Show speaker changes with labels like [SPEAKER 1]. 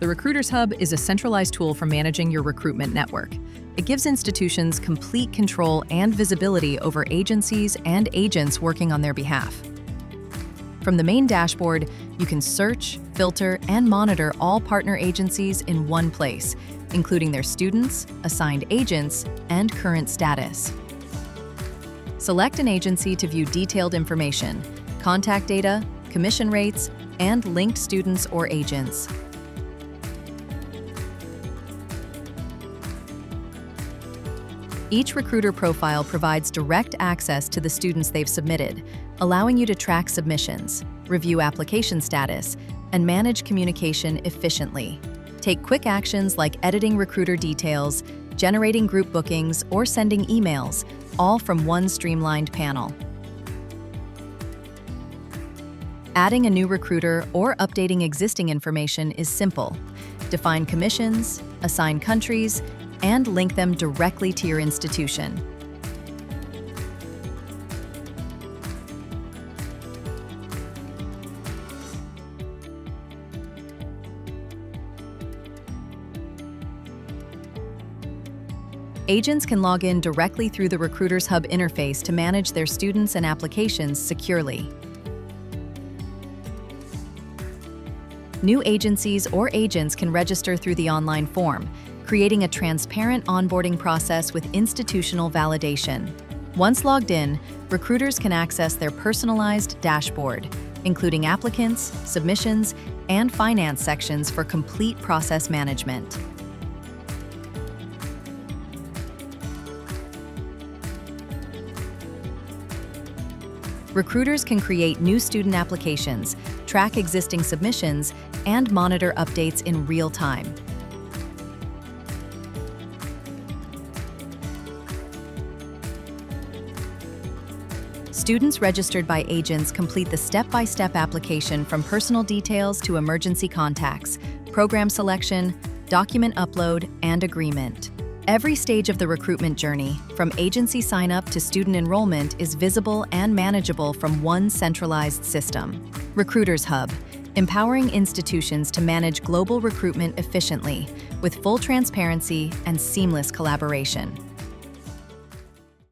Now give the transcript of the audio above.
[SPEAKER 1] The Recruiters Hub is a centralized tool for managing your recruitment network. It gives institutions complete control and visibility over agencies and agents working on their behalf. From the main dashboard, you can search, filter, and monitor all partner agencies in one place, including their students, assigned agents, and current status. Select an agency to view detailed information, contact data, commission rates, and linked students or agents. Each recruiter profile provides direct access to the students they've submitted, allowing you to track submissions, review application status, and manage communication efficiently. Take quick actions like editing recruiter details, generating group bookings, or sending emails, all from one streamlined panel. Adding a new recruiter or updating existing information is simple. Define commissions, assign countries, and link them directly to your institution. Agents can log in directly through the Recruiters Hub interface to manage their students and applications securely. New agencies or agents can register through the online form, creating a transparent onboarding process with institutional validation. Once logged in, recruiters can access their personalized dashboard, including applicants, submissions, and finance sections for complete process management. Recruiters can create new student applications, track existing submissions, and monitor updates in real time. Students registered by agents complete the step-by-step application from personal details to emergency contacts, program selection, document upload, and agreement. Every stage of the recruitment journey, from agency sign-up to student enrollment, is visible and manageable from one centralized system. Recruiters Hub, empowering institutions to manage global recruitment efficiently with full transparency and seamless collaboration.